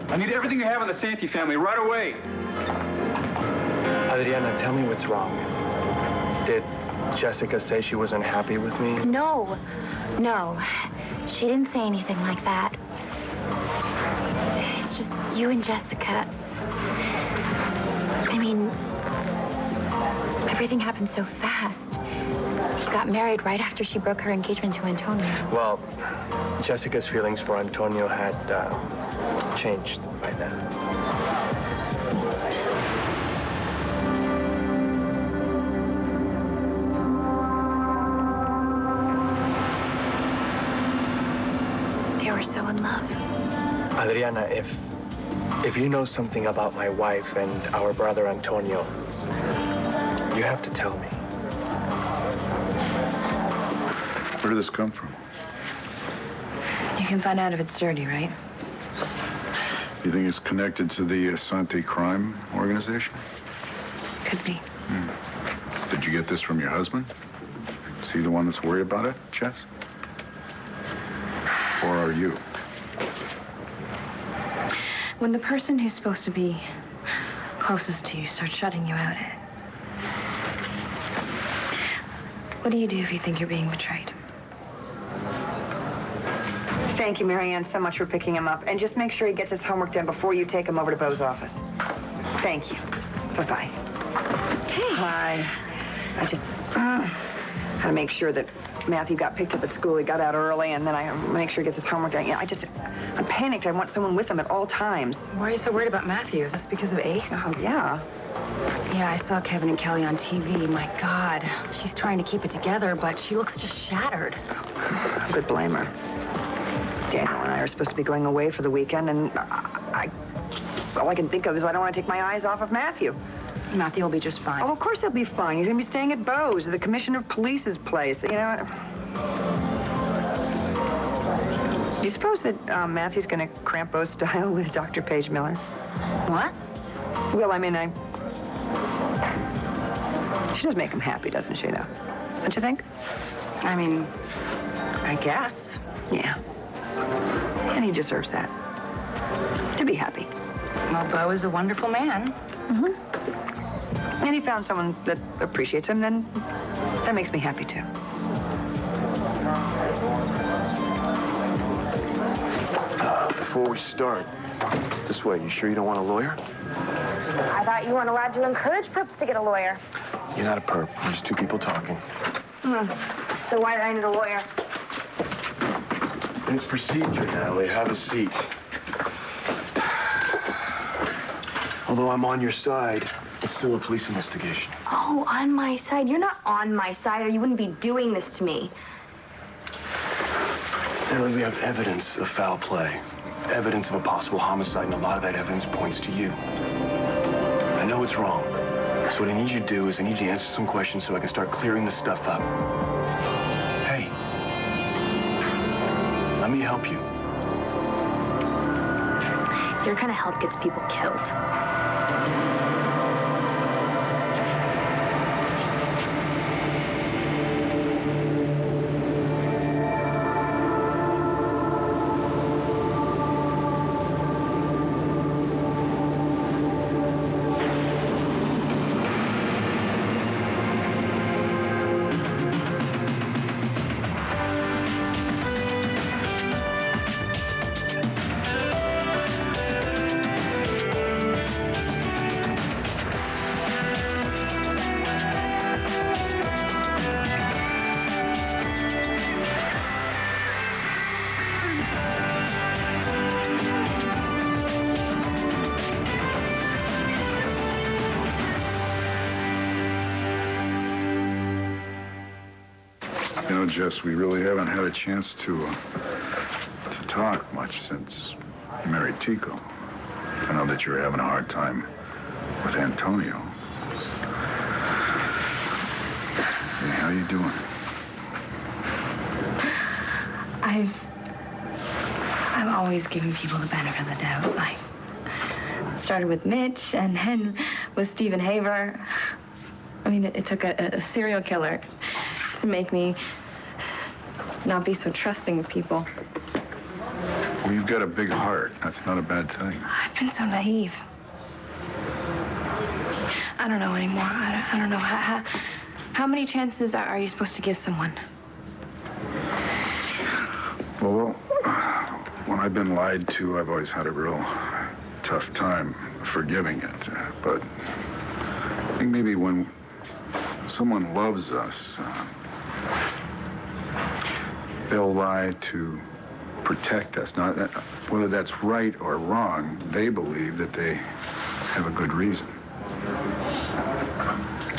I need everything you have on the Santi family right away. Adriana, tell me what's wrong. Did Jessica say she wasn't happy with me? No. She didn't say anything like that. It's just you and Jessica. I mean, everything happened so fast. She got married right after she broke her engagement to Antonio. Well, Jessica's feelings for Antonio had changed by then. They were so in love. Adriana, if you know something about my wife and our brother Antonio, you have to tell me. Where did this come from? You can find out if it's dirty, right? You think it's connected to the Santi crime organization? Could be. Did you get this from your husband? Is he the one that's worried about it, Jess? Or are you? When the person who's supposed to be closest to you starts shutting you out, what do you do if you think you're being betrayed? Thank you, Marianne, so much for picking him up. And just make sure he gets his homework done before you take him over to Beau's office. Thank you. Bye-bye. Hey. Hi. I just had to make sure that Matthew got picked up at school. He got out early, and then I make sure he gets his homework done. Yeah, I'm panicked. I want someone with him at all times. Why are you so worried about Matthew? Is this because of Ace? Oh, yeah. Yeah, I saw Kevin and Kelly on TV. My God. She's trying to keep it together, but she looks just shattered. I could blame her. Daniel and I are supposed to be going away for the weekend, and all I can think of is I don't want to take my eyes off of Matthew. Matthew will be just fine. Oh, of course he'll be fine. He's going to be staying at Beau's, the commissioner of police's place. You know, do you suppose that Matthew's going to cramp Beau's style with Dr. Paige Miller? What? Well, I mean, she does make him happy, doesn't she, though? Don't you think? I mean, I guess. Yeah. And he deserves that. To be happy. Well, Beau is a wonderful man. Mm-hmm. And he found someone that appreciates him, then that makes me happy, too. Before we start, this way, you sure you don't want a lawyer? I thought you weren't allowed to encourage perps to get a lawyer. You're not a perp. We're just two people talking. So why did I need a lawyer? It's procedure, Natalie. Have a seat. Although I'm on your side, it's still a police investigation. Oh, on my side? You're not on my side, or you wouldn't be doing this to me. Natalie, we have evidence of foul play. Evidence of a possible homicide, and a lot of that evidence points to you. I know it's wrong. So what I need you to do is I need you to answer some questions so I can start clearing this stuff up. Hey. Let me help you. Your kind of help gets people killed. You know, Jess, we really haven't had a chance to talk much since you married Tico. I know that you're having a hard time with Antonio. Hey, how you doing? I've always given people the benefit of the doubt. I started with Mitch, and then with Stephen Haver. I mean, it took a serial killer to make me not be so trusting of people. Well, you've got a big heart. That's not a bad thing. I've been so naive. I don't know anymore. I don't know. How many chances are you supposed to give someone? Well, when I've been lied to, I've always had a real tough time forgiving it. But I think maybe when someone loves us, they'll lie to protect us. Now, whether that's right or wrong, they believe that they have a good reason.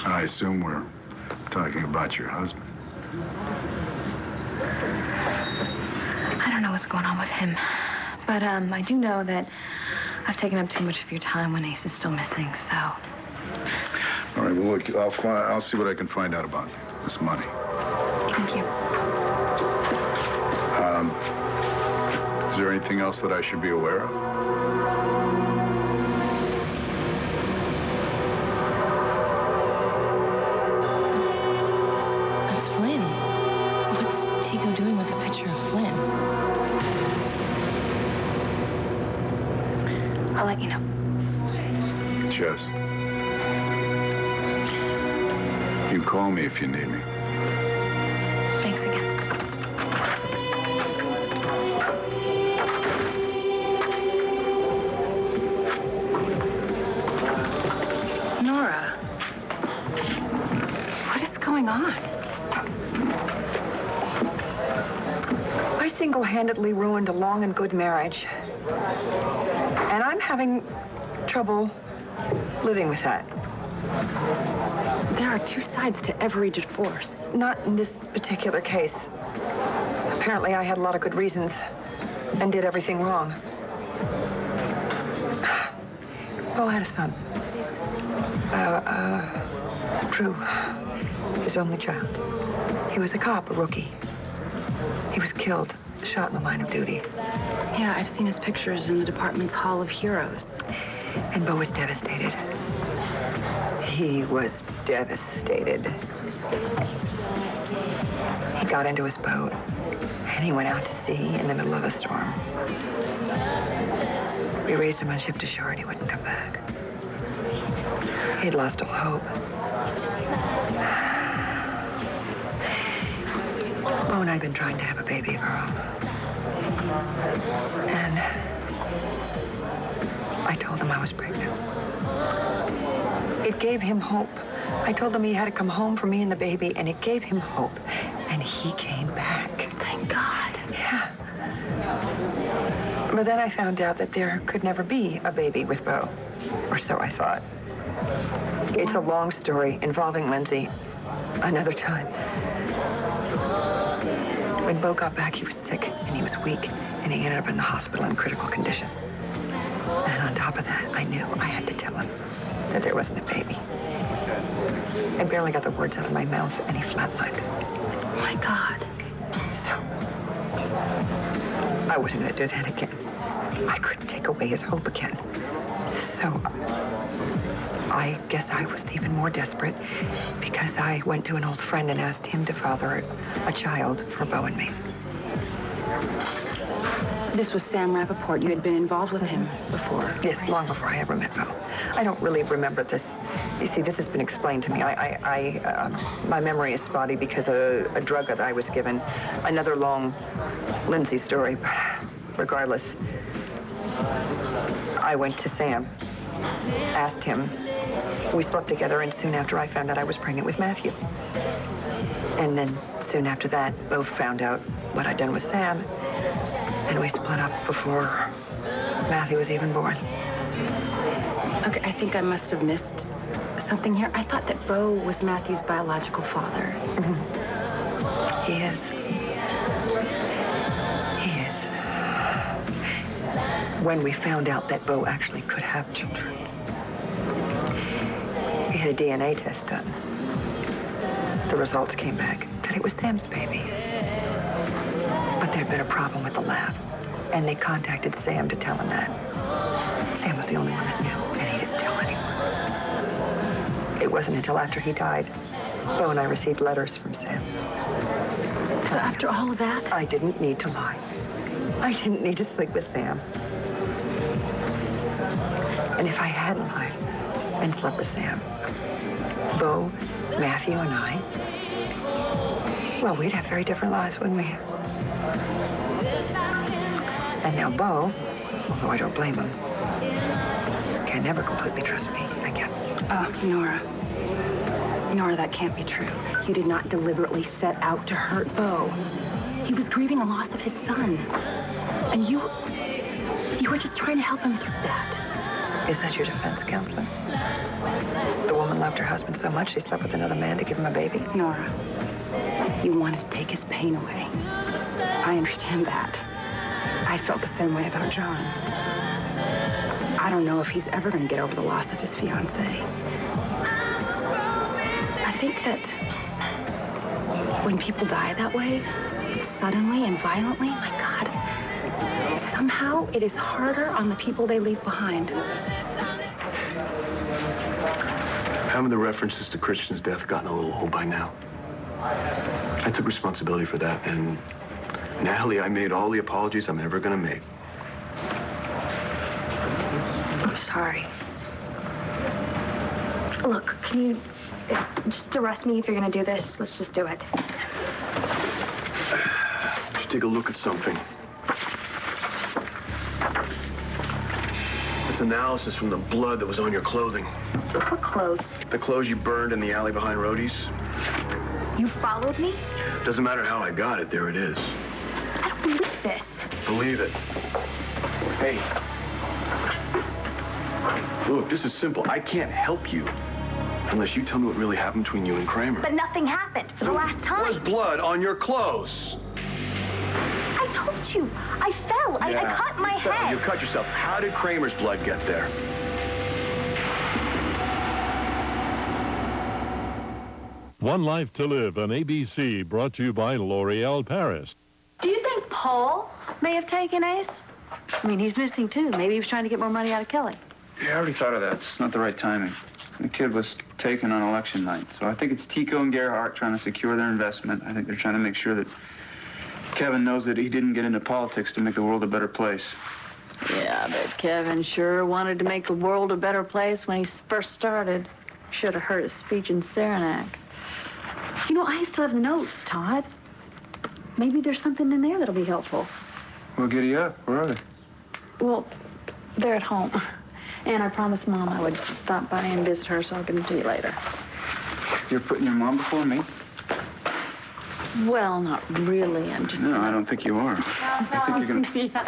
I assume we're talking about your husband. I don't know what's going on with him, but I do know that I've taken up too much of your time when Ace is still missing, so... All right, well, look, I'll see what I can find out about this money. Thank you. Is there anything else that I should be aware of? That's Flynn. What's Tico doing with a picture of Flynn? I'll let you know. Jess. You can call me if you need me. Thanks again. Nora. What is going on? I single-handedly ruined a long and good marriage. And I'm having trouble living with that. There are two sides to every divorce. Not in this particular case. Apparently, I had a lot of good reasons and did everything wrong. Bo had a son. Drew, his only child. He was a cop, a rookie. He was killed, shot in the line of duty. Yeah, I've seen his pictures in the department's Hall of Heroes. And Bo was devastated. He was devastated. He got into his boat, and he went out to sea in the middle of a storm. We raised him on ship to shore, and he wouldn't come back. He'd lost all hope. Bo and I've been trying to have a baby of our own. And I told him I was pregnant. It gave him hope. I told him he had to come home for me and the baby, and it gave him hope. And he came back. Thank God. Yeah. But then I found out that there could never be a baby with Bo. Or so I thought. It's a long story involving Lindsay. Another time. When Bo got back, he was sick, and he was weak, and he ended up in the hospital in critical condition. And on top of that, I knew I had to tell him that there wasn't a baby. I barely got the words out of my mouth, and he flatlined. Oh, my God. So, I wasn't going to do that again. I couldn't take away his hope again. So, I guess I was even more desperate because I went to an old friend and asked him to father a child for Bo and me. This was Sam Rappaport. You had been involved with him before. Yes, long before I ever met Bo. I don't really remember this. You see, this has been explained to me. My memory is spotty because of a drug that I was given. Another long Lindsay story, but regardless. I went to Sam, asked him. We slept together, and soon after I found out I was pregnant with Matthew. And then soon after that, both found out what I'd done with Sam, and we split up before Matthew was even born. Okay, I think I must have missed something here. I thought that Bo was Matthew's biological father. Mm-hmm. He is. He is. When we found out that Bo actually could have children, we had a DNA test done. The results came back that it was Sam's baby. But there'd been a problem with the lab, and they contacted Sam to tell him that. Sam was the only one that knew, and he didn't tell anyone. It wasn't until after he died, Bo and I received letters from Sam. So after all of that? I didn't need to lie. I didn't need to sleep with Sam. And if I hadn't lied and slept with Sam, Bo, Matthew, and I, well, we'd have very different lives, wouldn't we? And now Bo, although I don't blame him, can never completely trust me again. Nora. Nora, that can't be true. You did not deliberately set out to hurt Bo. He was grieving the loss of his son. And you were just trying to help him through that. Is that your defense, counselor? The woman loved her husband so much she slept with another man to give him a baby? Nora, you wanted to take his pain away. I understand that. I felt the same way about John. I don't know if he's ever going to get over the loss of his fiancée. I think that when people die that way, suddenly and violently, my God, somehow it is harder on the people they leave behind. Haven't the references to Christian's death gotten a little old by now? I took responsibility for that, and Natalie, I made all the apologies I'm ever going to make. I'm sorry. Look, can you just arrest me if you're going to do this? Let's just do it. I should take a look at something. It's analysis from the blood that was on your clothing. What clothes? The clothes you burned in the alley behind Rhodey's. You followed me? Doesn't matter how I got it, there it is. I don't believe this. Believe it. Hey. Look, this is simple. I can't help you unless you tell me what really happened between you and Kramer. But nothing happened for the last time. There was blood on your clothes. I told you. I fell. I cut my head. You cut yourself. How did Kramer's blood get there? One Life to Live on ABC, brought to you by L'Oreal Paris. Do you think Paul may have taken Ace? I mean, he's missing too. Maybe he was trying to get more money out of Kelly. Yeah, I already thought of that. It's not the right timing. The kid was taken on election night. So I think it's Tico and Gerhardt trying to secure their investment. I think they're trying to make sure that Kevin knows that he didn't get into politics to make the world a better place. Yeah, but Kevin sure wanted to make the world a better place when he first started. Should have heard his speech in Saranac. You know, I still have the notes, Todd. Maybe there's something in there that'll be helpful. Well, giddy up. Where are they? Well, they're at home. And I promised Mom I would stop by and visit her, so I'll give them to you later. You're putting your mom before me? Well, not really. I'm just... No, I don't think you are. I think you're gonna... Yeah.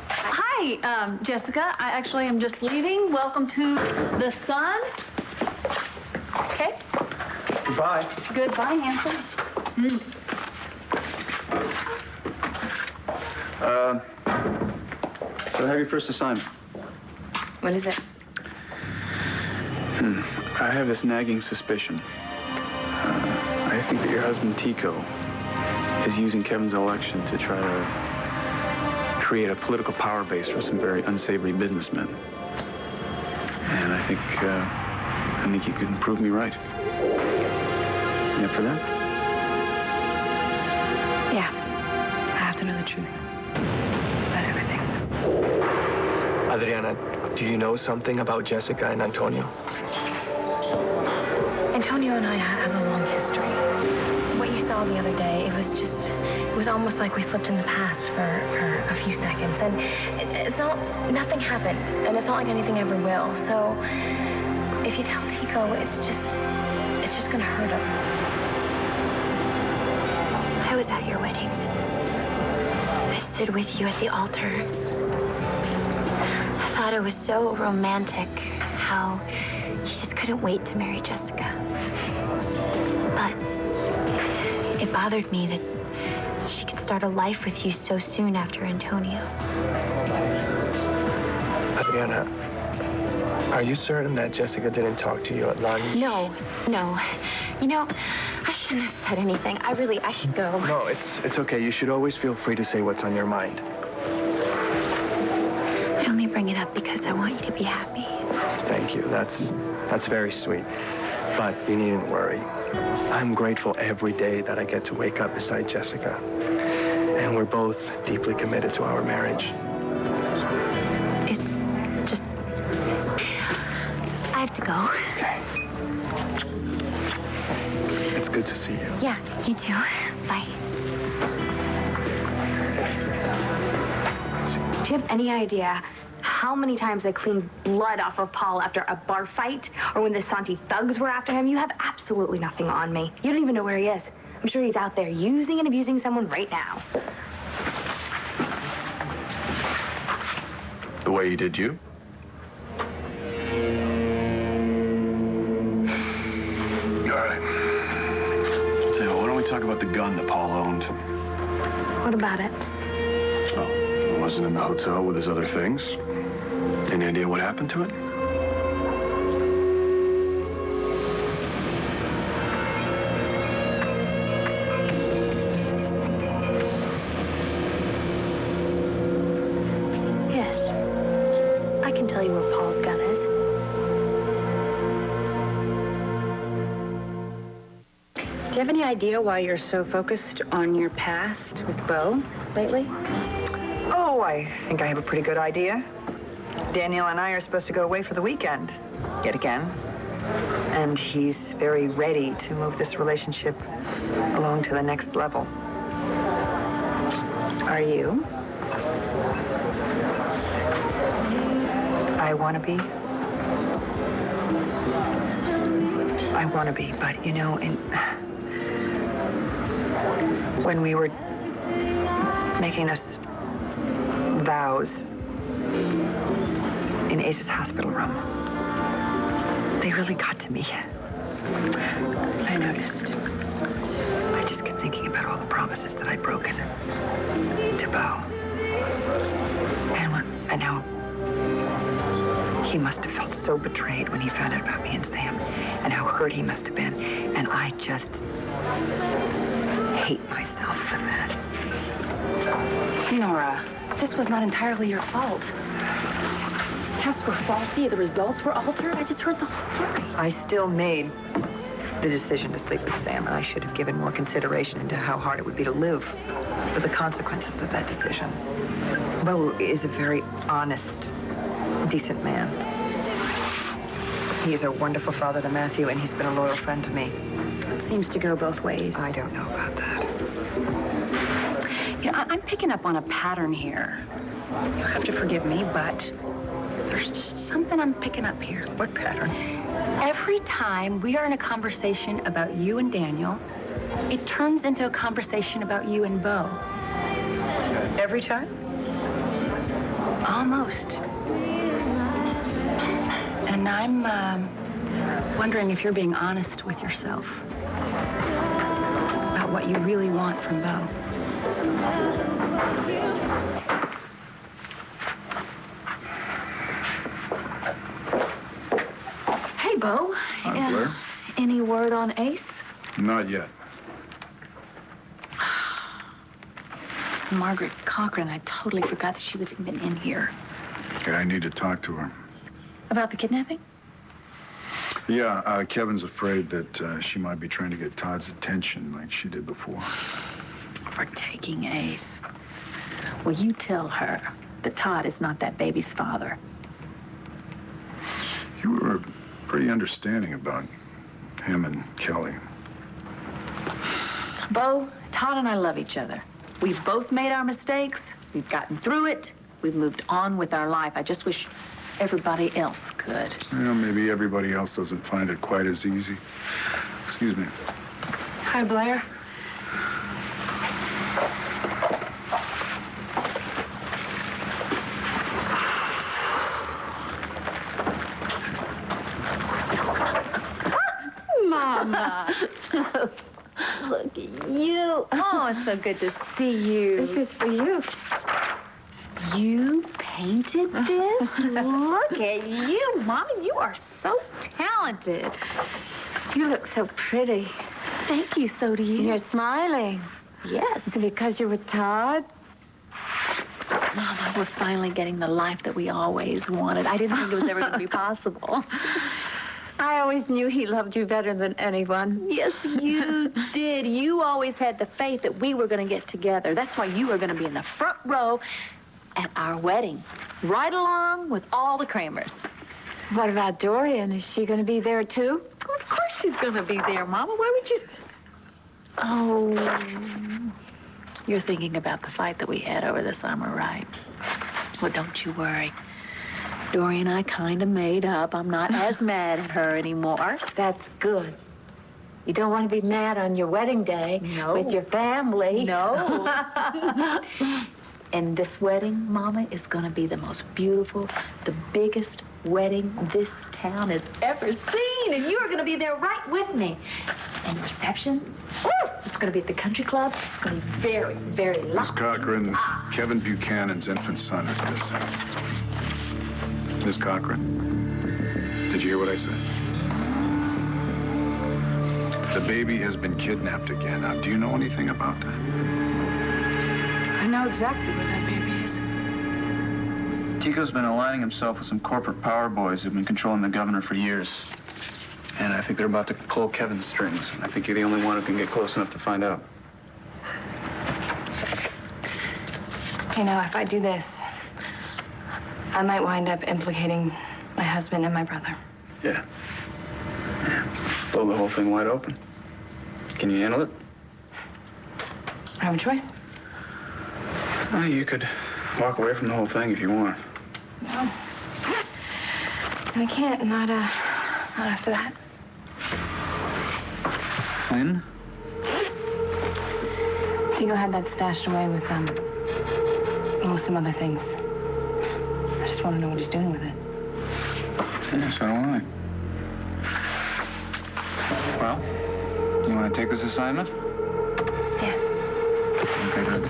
Hi, Jessica. I actually am just leaving. Welcome to the sun. Okay. Goodbye. Goodbye, handsome. So I have your first assignment. What is it? I have this nagging suspicion. I think that your husband, Tico, is using Kevin's election to try to create a political power base for some very unsavory businessmen. And I think you can prove me right. You up for that? Yeah. I have to know the truth about everything. Adriana, do you know something about Jessica and Antonio? Antonio and I have a long history. What you saw the other day, it was almost like we slipped in the past for a few seconds. And nothing happened. And it's not like anything ever will. So if you tell Tico, it's just gonna hurt him. I was at your wedding. I stood with you at the altar. I thought it was so romantic how you just couldn't wait to marry Jessica. But it bothered me that she could start a life with you so soon after Antonio. Adriana, are you certain that Jessica didn't talk to you at lunch? No. You know, I shouldn't have said anything. I should go. No, it's okay. You should always feel free to say what's on your mind. I only bring it up because I want you to be happy. Thank you. That's very sweet. But you needn't worry. I'm grateful every day that I get to wake up beside Jessica. And we're both deeply committed to our marriage. It's just... I have to go. Okay. It's good to see you. Yeah, you too. Bye. Do you have any idea how many times I cleaned blood off of Paul after a bar fight? Or when the Santi thugs were after him? You have absolutely nothing on me. You don't even know where he is. I'm sure he's out there using and abusing someone right now. The way he did you? All right. So, why don't we talk about the gun that Paul owned? What about it? Oh, it wasn't in the hotel with his other things. Any idea what happened to it? Yes. I can tell you where Paul's gun is. Do you have any idea why you're so focused on your past with Beau lately? Oh, I think I have a pretty good idea. Daniel and I are supposed to go away for the weekend, yet again. And he's very ready to move this relationship along to the next level. Are you? I want to be. I want to be, but, you know, when we were making those vows in Ace's hospital room, they really got to me. I noticed. I just kept thinking about all the promises that I'd broken to Beau. And how he must have felt so betrayed when he found out about me and Sam, and how hurt he must have been. And I just hate myself for that. Nora, this was not entirely your fault. The tests were faulty, the results were altered. I just heard the whole story. I still made the decision to sleep with Sam, and I should have given more consideration into how hard it would be to live with the consequences of that decision. Beau is a very honest, decent man. He's a wonderful father to Matthew, and he's been a loyal friend to me. It seems to go both ways. I don't know about that. You know, I'm picking up on a pattern here. You'll have to forgive me, but there's just something I'm picking up here. What pattern? Every time we are in a conversation about you and Daniel, it turns into a conversation about you and Beau. Every time? Almost. And I'm wondering if you're being honest with yourself about what you really want from Beau. Hey, Beau. Hi, Blair. Any word on Ace? Not yet. It's Margaret Cochran. I totally forgot that she was even in here. Okay, I need to talk to her. About the kidnapping? Yeah, Kevin's afraid that she might be trying to get Todd's attention like she did before. For taking Ace. Well, you tell her that Todd is not that baby's father. You were pretty understanding about him and Kelly. Beau, Todd and I love each other. We've both made our mistakes. We've gotten through it. We've moved on with our life. I just wish everybody else could. Well, maybe everybody else doesn't find it quite as easy. Excuse me. Hi, Blair. Mama. Look at you. Oh, it's so good to see you. This is for you. You painted this? Look at you, Mommy. You are so talented. You look so pretty. Thank you, so do you. You're smiling. Yes. Is it because you're with Todd? Mama, we're finally getting the life that we always wanted. I didn't think it was ever going to be possible. I always knew he loved you better than anyone. Yes, you did. You always had the faith that we were going to get together. That's why you were going to be in the front row at our wedding, right along with all the Kramers. What about Dorian? Is she going to be there, too? Of course she's going to be there, Mama. Why would you... Oh, you're thinking about the fight that we had over the summer, right? Well, don't you worry. Dory and I kind of made up. I'm not as mad at her anymore. That's good. You don't want to be mad on your wedding day with your family. No. And this wedding, Mama, is going to be the most beautiful, the biggest wedding this town has ever seen. And you're going to be there right with me. And the reception, it's going to be at the country club. It's going to be very, very loud. Miss Cochran, Kevin Buchanan's infant son is missing. Miss Cochran, did you hear what I said? The baby has been kidnapped again. Now, do you know anything about that? I know exactly where that baby is. Tico's been aligning himself with some corporate power boys who've been controlling the governor for years. And I think they're about to pull Kevin's strings. I think you're the only one who can get close enough to find out. You know, if I do this, I might wind up implicating my husband and my brother. Yeah. Blow the whole thing wide open. Can you handle it? I have a choice. Well, you could walk away from the whole thing if you want. No. I can't, not after that. Lynn? Tico had that stashed away with, some other things. I just want to know what he's doing with it. Yeah, so do I. Well, you want to take this assignment? Yeah. Okay, good.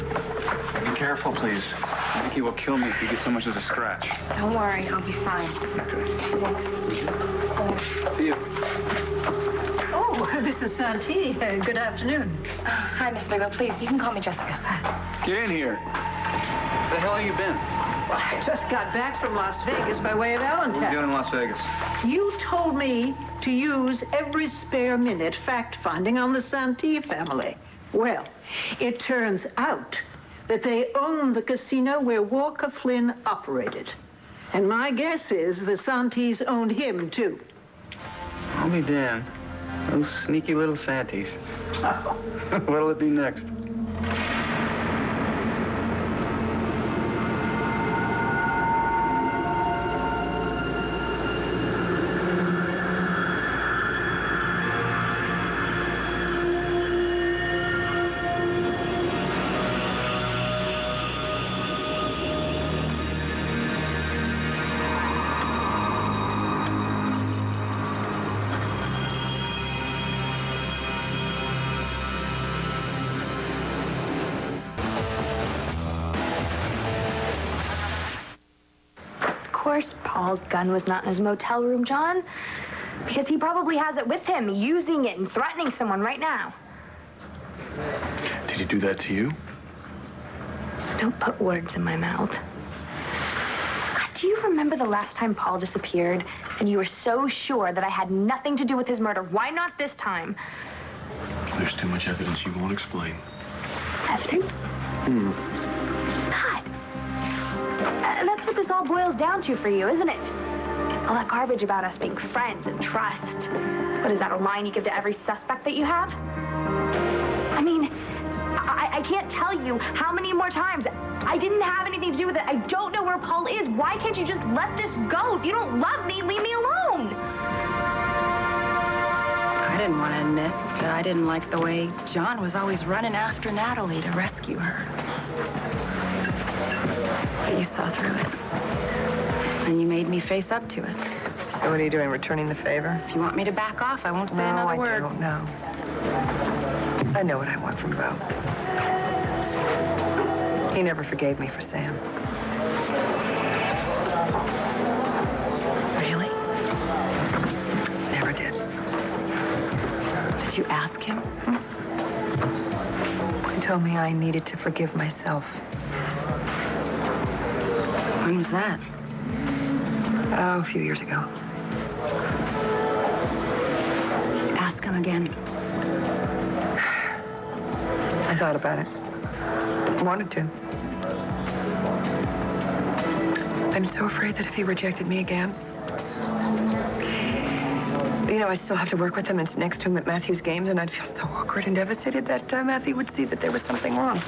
Be careful, please. I think he will kill me if he gets so much as a scratch. Don't worry, I'll be fine. Thanks. See you. Oh, Mrs. Santee, good afternoon. Hi, Miss Bigelow. Please, you can call me Jessica. Get in here. Where the hell have you been? Well, I just got back from Las Vegas by way of What are you Allentown. doing in Las Vegas? You told me to use every spare minute fact-finding on the Santee family. Well, it turns out that they own the casino where Walker Flynn operated. And my guess is the Santees owned him, too. I'll be damned. Those sneaky little Santees. What'll it be next? Of course Paul's gun was not in his motel room, John. Because he probably has it with him, using it and threatening someone right now. Did he do that to you? Don't put words in my mouth. God, do you remember the last time Paul disappeared? And you were so sure that I had nothing to do with his murder. Why not this time? There's too much evidence you won't explain. Evidence? God. That's what this all boils down to for you, isn't it? All that garbage about us being friends and trust. What is that, a line you give to every suspect that you have? I mean, I can't tell you how many more times I didn't have anything to do with it. I don't know where Paul is. Why can't you just let this go? If you don't love me, leave me alone. I didn't want to admit that I didn't like the way John was always running after Natalie to rescue her. But you saw through it. And you made me face up to it. So what are you doing, returning the favor? If you want me to back off, I won't say another word. No, I don't know. I know what I want from Bo. He never forgave me for Sam. Really? Never did. Did you ask him? He told me I needed to forgive myself. When was that? Oh, a few years ago. him again. I thought about it. Wanted to. I'm so afraid that if he rejected me again, you know, I still have to work with him and sit next to him at Matthew's games, and I'd feel so awkward and devastated that Matthew would see that there was something wrong.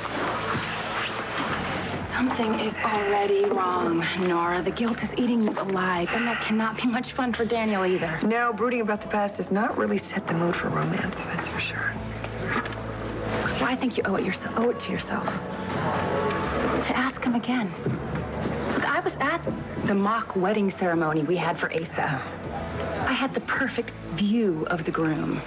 Something is already wrong, Nora. The guilt is eating you alive, and that cannot be much fun for Daniel either. No, brooding about the past does not really set the mood for romance, that's for sure. Well, I think you owe it to yourself to ask him again. Look, I was at the mock wedding ceremony we had for Asa. I had the perfect view of the groom.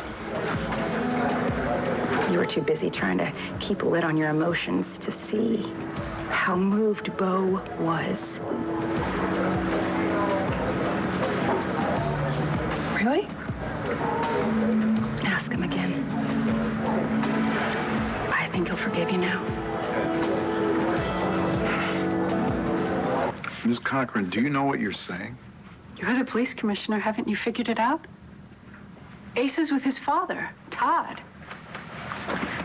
You were too busy trying to keep a lid on your emotions to see how moved Beau was. Really? Ask him again. I think he'll forgive you now. Ms. Cochran, do you know what you're saying? You're the police commissioner. Haven't you figured it out? Ace is with his father, Todd.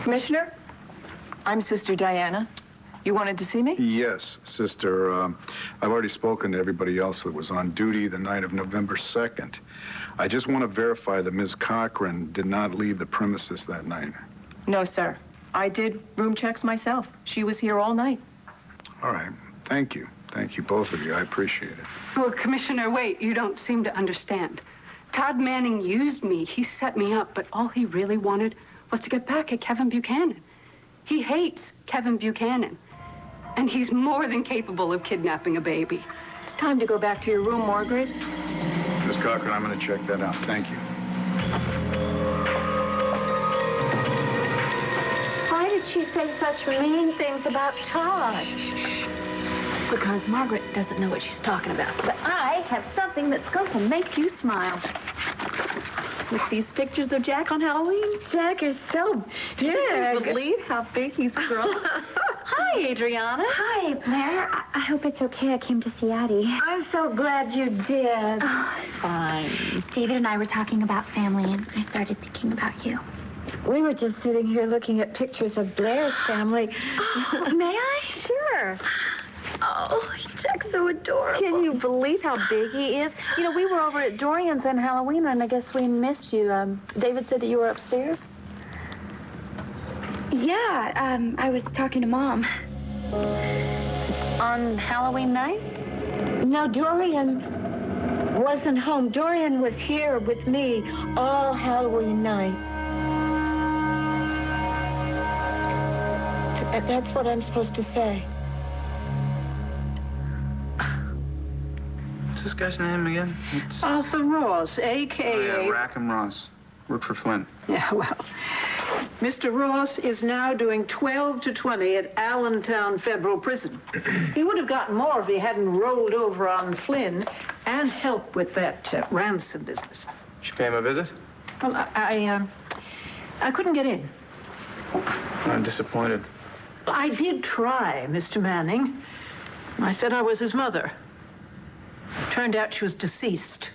Commissioner, I'm Sister Diana. You wanted to see me? Yes, Sister. I've already spoken to everybody else that was on duty the night of November 2nd. I just want to verify that Ms. Cochran did not leave the premises that night. No, sir. I did room checks myself. She was here all night. All right. Thank you. Thank you, both of you. I appreciate it. Well, Commissioner, wait. You don't seem to understand. Todd Manning used me. He set me up, but all he really wanted was to get back at Kevin Buchanan. He hates Kevin Buchanan. And he's more than capable of kidnapping a baby. It's time to go back to your room, Margaret. Ms. Cochran, I'm going to check that out. Thank you. Why did she say such mean things about Todd? Because Margaret doesn't know what she's talking about. But I have something that's going to make you smile. With these pictures of Jack on Halloween. Jack is so big. Can you believe how big he's grown? Hi, Adriana. Hi, Blair. I hope it's okay I came to see Addie. I'm so glad you did. Oh, fine. David and I were talking about family, and I started thinking about you. We were just sitting here looking at pictures of Blair's family. Oh, may I? Sure. Oh, Jack's so adorable. Can you believe how big he is? You know, we were over at Dorian's on Halloween, and I guess we missed you. David said that you were upstairs? Yeah, I was talking to Mom. On Halloween night? No, Dorian wasn't home. Dorian was here with me all Halloween night. That's what I'm supposed to say. What's this guy's name again? It's... Arthur Ross, a.k.a. Rackham Ross. Worked for Flint. Yeah, well, Mr. Ross is now doing 12 to 20 at Allentown Federal Prison. He would have gotten more if he hadn't rolled over on Flynn and helped with that ransom business. Did you pay him a visit? Well, I couldn't get in. I'm disappointed. I did try, Mr. Manning. I said I was his mother. Turned out she was deceased.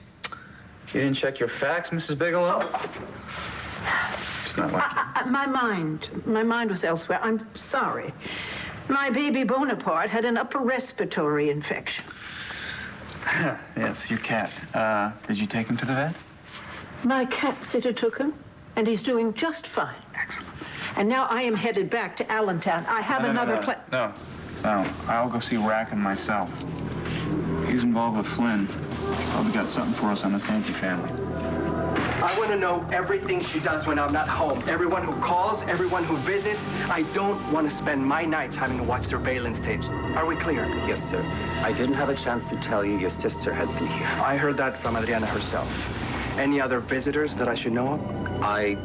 You didn't check your facts, Mrs. Bigelow? It's not like my mind was elsewhere. I'm sorry. My baby Bonaparte had an upper respiratory infection. Yes, your cat. Did you take him to the vet? My cat sitter took him, and he's doing just fine. Excellent. And now I am headed back to Allentown. I have another plan. No, I'll go see Rackham myself. He's involved with Flynn. Probably got something for us on the Sankey family. I want to know everything she does when I'm not home. Everyone who calls, everyone who visits. I don't want to spend my nights having to watch surveillance tapes. Are we clear? Yes, sir. I didn't have a chance to tell you your sister had been here. I heard that from Adriana herself. Any other visitors that I should know of? I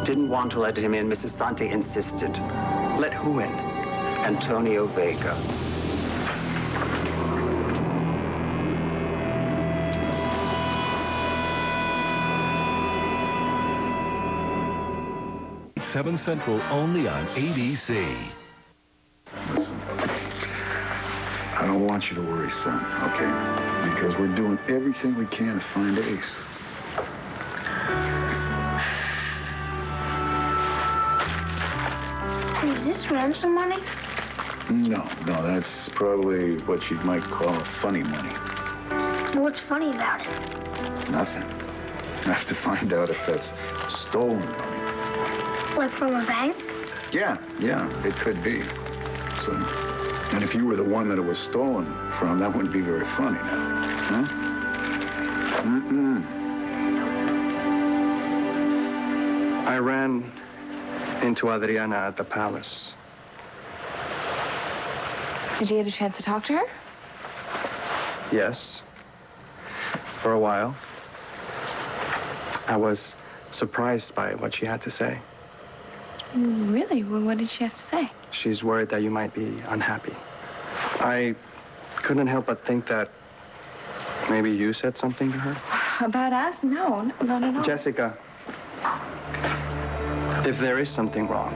didn't want to let him in. Mrs. Santi insisted. Let who in? Antonio Vega. Seven Central, only on ABC. Listen, I don't want you to worry, son, okay? Because we're doing everything we can to find Ace. And some money? No, that's probably what you might call funny money. What's funny about it? Nothing. I have to find out if that's stolen money. Like from a bank? Yeah, it could be. So, and if you were the one that it was stolen from, that wouldn't be very funny now. Huh? I ran into Adriana at the palace. Did you get a chance to talk to her? Yes. For a while. I was surprised by what she had to say. Really? Well, what did she have to say? She's worried that you might be unhappy. I couldn't help but think that maybe you said something to her. About us? No, not at all. Jessica, if there is something wrong,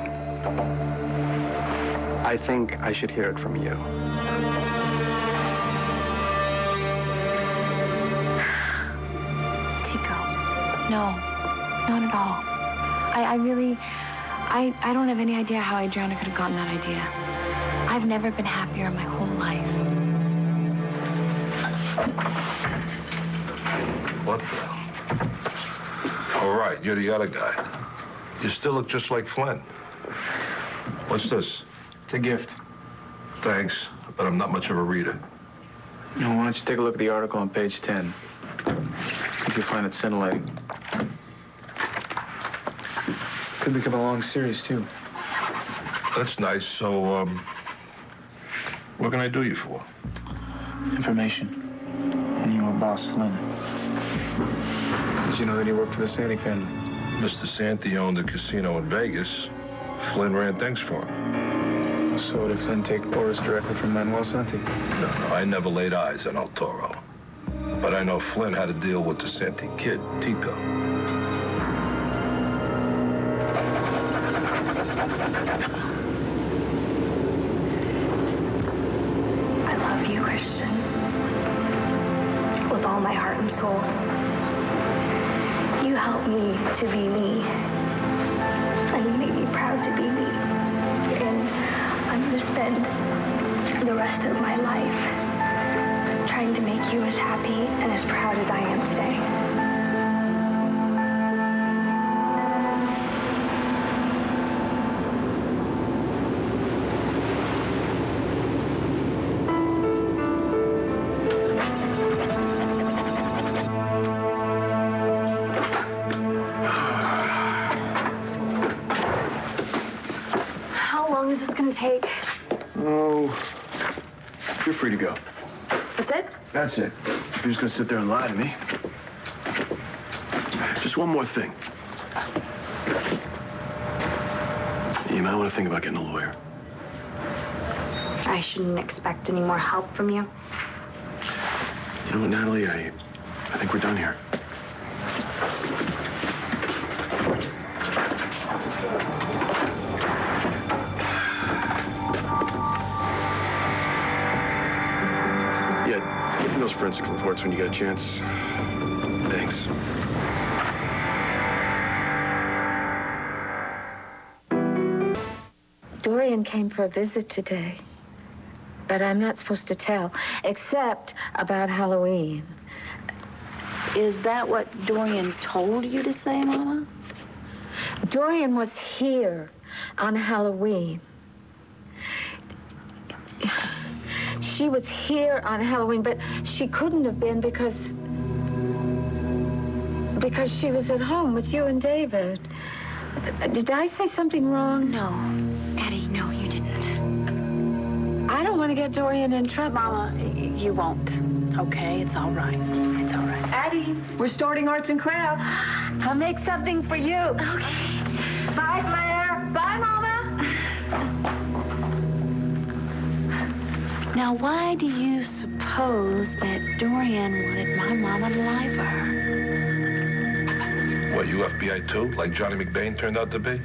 I think I should hear it from you. Tico, no, not at all. I don't have any idea how Adriana could have gotten that idea. I've never been happier in my whole life. What the? All right, you're the other guy. You still look just like Flynn. What's this? It's a gift. Thanks, but I'm not much of a reader. Now, why don't you take a look at the article on page 10? I think you'll find it scintillating. Could become a long series, too. That's nice. So, what can I do you for? Information. And your boss, Flynn. Did you know that he worked for the Santy family? Mr. Santy owned a casino in Vegas. Flynn ran things for him. So did Flynn take orders directly from Manuel Santy? No, I never laid eyes on El Toro. But I know Flynn had to deal with the Santy kid, Tico. I love you, Christian. With all my heart and soul. You helped me to be me. And you made me proud to be me. And I'm going to spend the rest of my life trying to make you as happy and as proud as I am today. How long is this going to take? Oh, you're free to go. That's it? That's it. You're just gonna sit there and lie to me. Just one more thing. You might want to think about getting a lawyer. I shouldn't expect any more help from you. You know what, Natalie? I think we're done here. Yeah, give me those forensic reports when you get a chance. Thanks. Dorian came for a visit today, but I'm not supposed to tell, except about Halloween. Is that what Dorian told you to say, Mama? Dorian was here on Halloween. She was here on Halloween, but she couldn't have been because she was at home with you and David. Did I say something wrong? No, Eddie, no, you didn't. I don't want to get Dorian in trouble. Mama, you won't. Okay, it's all right. It's all right. Addie, we're starting arts and crafts. I'll make something for you. Okay. Bye, Claire. Bye, Mama. Now, why do you suppose that Dorian wanted my mama to lie for her? What, you FBI too? Like Johnny McBain turned out to be?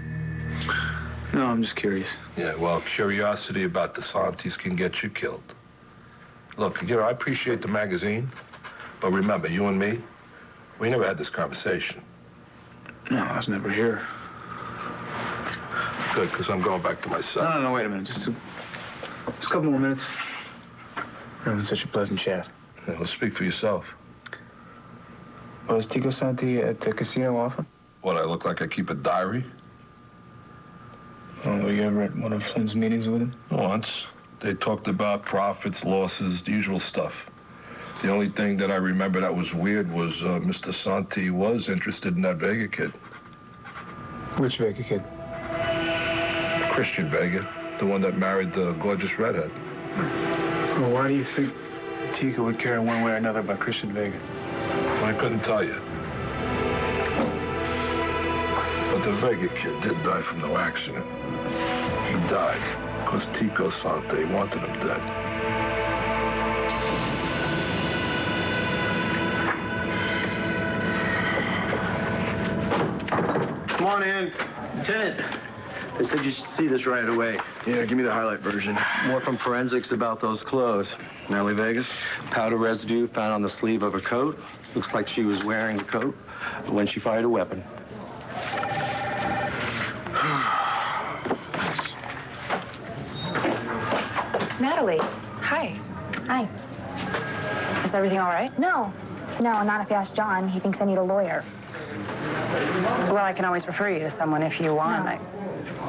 No, I'm just curious. Yeah, well, curiosity about the Santis can get you killed. Look, you know, I appreciate the magazine, but remember, you and me, we never had this conversation. No, I was never here. Good, because I'm going back to my cell. No, wait a minute. Just a couple more minutes. We're having such a pleasant chat. Yeah, well, speak for yourself. Well, is Tico Santi at the casino often? What, I look like I keep a diary? Oh, were you ever at one of Flynn's meetings with him? Once. They talked about profits, losses, the usual stuff. The only thing that I remember that was weird was Mr. Santi was interested in that Vega kid. Which Vega kid? Christian Vega, the one that married the gorgeous redhead. Well, why do you think Tico would care one way or another about Christian Vega? I couldn't tell you. But the Vega kid did die from no accident. He died because Tico Santi wanted him dead. Come on in. Lieutenant, they said you should see this right away. Yeah, give me the highlight version. More from forensics about those clothes. Natalie Vegas? Powder residue found on the sleeve of her coat. Looks like she was wearing the coat when she fired a weapon. Natalie, hi. Hi. Is everything all right? No, not if you ask John. He thinks I need a lawyer. Well, I can always refer you to someone if you want.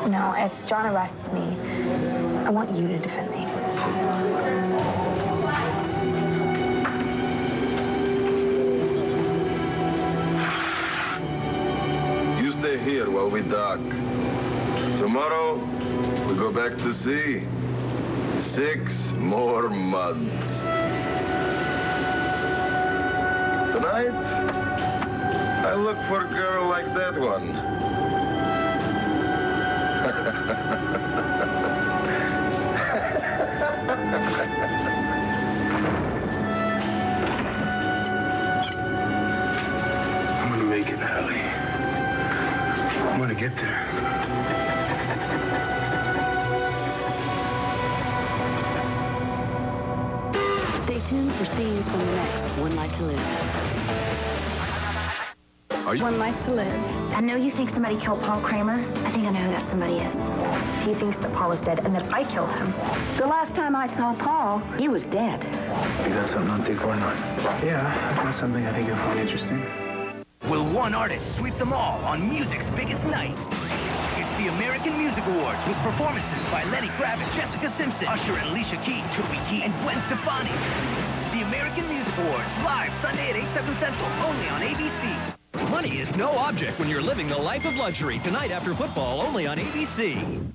No, if John arrests me, I want you to defend me. You stay here while we dock. Tomorrow, we go back to sea. 6 more months. Tonight, I look for a girl like that one. I'm gonna make it, Natalie. I'm gonna get there. Stay tuned for scenes from the next One Life to Live. One Life to Live. I know you think somebody killed Paul Kramer. I think I know who that somebody is. He thinks that Paul is dead and that I killed him. The last time I saw Paul, he was dead. You got something on Tico or not? Yeah, I've got something I think you'll find interesting. Will one artist sweep them all on music's biggest night? It's the American Music Awards with performances by Lenny Kravitz, Jessica Simpson, Usher and Alicia Keys, Toby Keith, and Gwen Stefani. The American Music Awards, live Sunday at 8, 7 Central, only on ABC. Money is no object when you're living the life of luxury. Tonight after football, only on ABC.